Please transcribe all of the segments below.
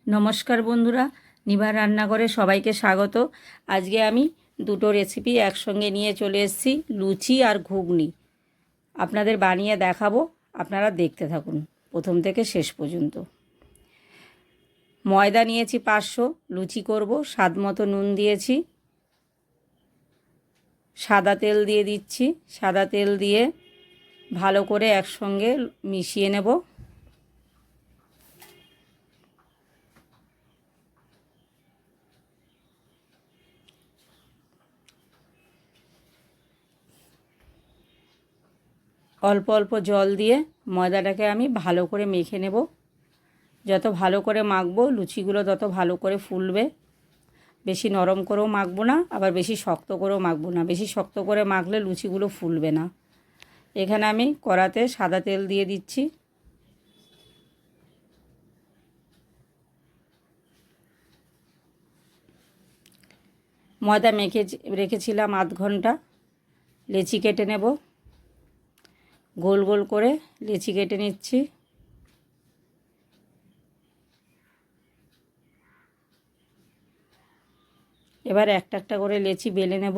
নমস্কার বন্ধুরা, নিভা রান্নাঘরে সবাইকে স্বাগত। আজকে আমি দুটো রেসিপি একসঙ্গে নিয়ে চলে এসেছি, লুচি আর ঘুগনি। আপনাদের বানিয়ে দেখাবো, আপনারা দেখতে থাকুন প্রথম থেকে শেষ পর্যন্ত। ময়দা নিয়েছি 500, লুচি করব, স্বাদ মতো নুন দিয়েছি, সাদা তেল দিয়ে দিচ্ছি। সাদা তেল দিয়ে ভালো করে একসঙ্গে মিশিয়ে নেব। অল্প অল্প জল দিয়ে ময়দাটাকে আমি ভালো করে মেখে নেব। যত ভালো করে মাখবো লুচিগুলো তত ভালো করে ফুলবে। বেশি নরম করেও মাখবো না, আবার বেশি শক্ত করেও মাখবো না। বেশি শক্ত করে মাখলে লুচিগুলো ফুলবে না। এখানে আমি কড়াতে সাদা তেল দিয়ে দিচ্ছি। ময়দা মেখে রেখেছিলাম আধ ঘন্টা। লেচি কেটে নেব, গোল গোল করে লেচি কেটে নিচ্ছি। এবার একটা একটা করে লেচি বেলে নেব।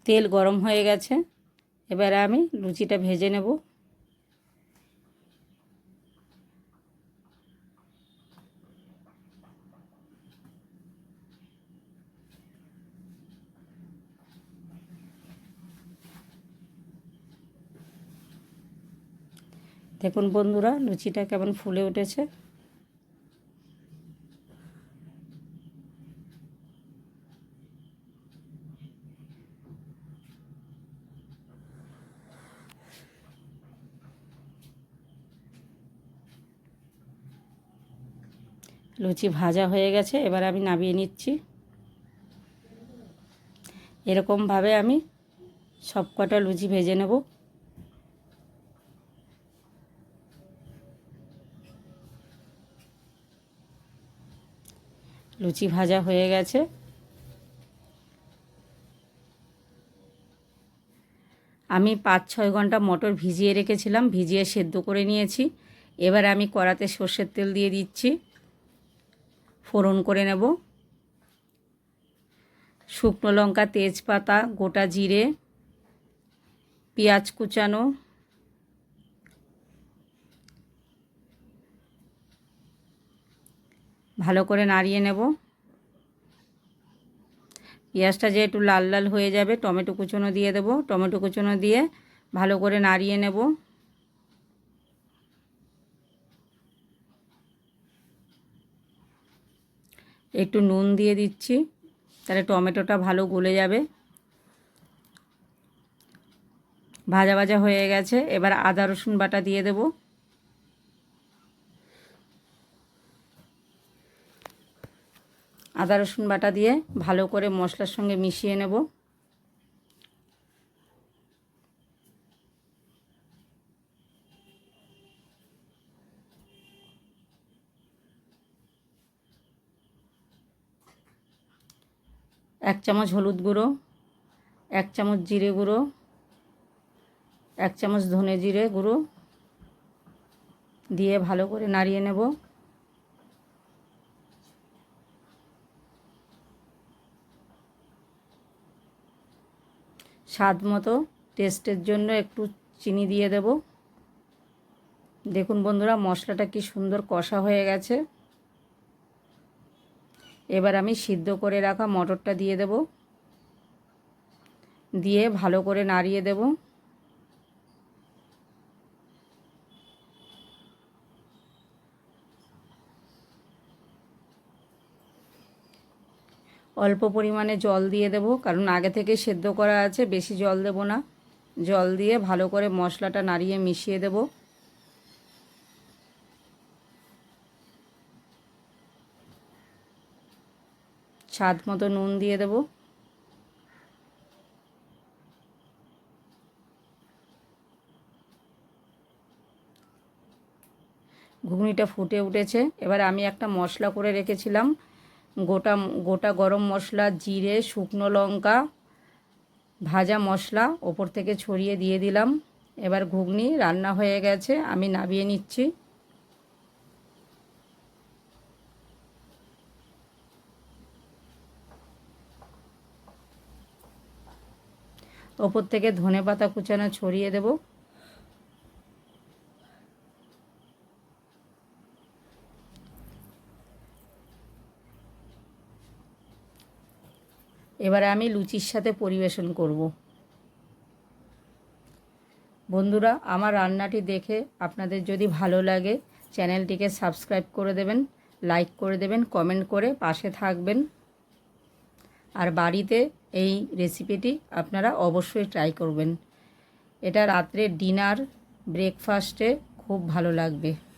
তেল গরম হয়ে গেছে, এবারে আমি লুচিটা ভেজে নেব। দেখুন বন্ধুরা, লুচিটা কেমন ফুলে উঠেছে। লুচি ভাজা হয়ে গেছে, এবার আমি নামিয়ে নিচ্ছি। এরকমভাবে আমি সব কটা লুচি ভেজে নেব। লুচি ভাজা হয়ে গেছে। আমি 5-6 ঘন্টা মটর ভিজিয়ে রেখেছিলাম, ভিজিয়ে সেদ্ধ করে নিয়েছি। এবার আমি কড়াতে সর্ষের তেল দিয়ে দিচ্ছি, ফোড়ন করে নেব। শুকনো লঙ্কা, তেজপাতা, গোটা জিরে, পেঁয়াজ কুচানো, ভালো করে নাড়িয়ে নেব। পেঁয়াজটা যে একটু লাল লাল হয়ে যাবে, টমেটো কুচনো দিয়ে দেব। টমেটো কুচনো দিয়ে ভালো করে নাড়িয়ে নেব। একটু নুন দিয়ে দিচ্ছি, তাহলে টমেটোটা ভালো গলে যাবে। ভাজা ভাজা হয়ে গেছে, এবার আদা রসুন বাটা দিয়ে দেব। আদা রসুন বাটা দিয়ে ভালো করে মশলার সঙ্গে মিশিয়ে নেব। এক চামচ হলুদ গুঁড়ো, 1 চামচ জিরে গুঁড়ো, 1 চামচ ধনে জিরে গুঁড়ো দিয়ে ভালো করে নাড়িয়ে নেব। স্বাদ মতো টেস্টের জন্য একটু চিনি দিয়ে দেব। দেখুন বন্ধুরা, মশলাটা কি সুন্দর কষা হয়ে গেছে। এবার আমি সিদ্ধ করে রাখা মটরটা দিয়ে দেব, দিয়ে ভালো করে নাড়িয়ে দেব। অল্প পরিমাণে জল দিয়ে দেব, কারণ আগে থেকে সেদ্ধ করা আছে, বেশি জল দেব না। জল দিয়ে ভালো করে মশলাটা নাড়িয়ে মিশিয়ে দেব। স্বাদ মতো নুন দিয়ে দেব। ঘুগনিটা ফুটে উঠেছে, এবার আমি একটা মশলা করে রেখেছিলাম, গোটা গোটা গরম মশলা, জিরে, শুকনো লঙ্কা, ভাজা মশলা ওপর থেকে ছড়িয়ে দিয়ে দিলাম। এবার ঘুগনি রান্না হয়ে গেছে, আমি নামিয়ে নিচ্ছি। ওপর থেকে ধনেপাতা কুচানো ছড়িয়ে দেব। এবারে আমি লুচির সাথে পরিবেশন করব। বন্ধুরা, আমার রান্নাটি দেখে আপনাদের যদি ভালো লাগে চ্যানেলটিকে সাবস্ক্রাইব করে দেবেন, লাইক করে দেবেন, কমেন্ট করে পাশে থাকবেন। আর বাড়িতে এই রেসিপিটি আপনারা অবশ্যই ট্রাই করবেন। এটা রাত্রে ডিনার, ব্রেকফাস্টে খুব ভালো লাগবে।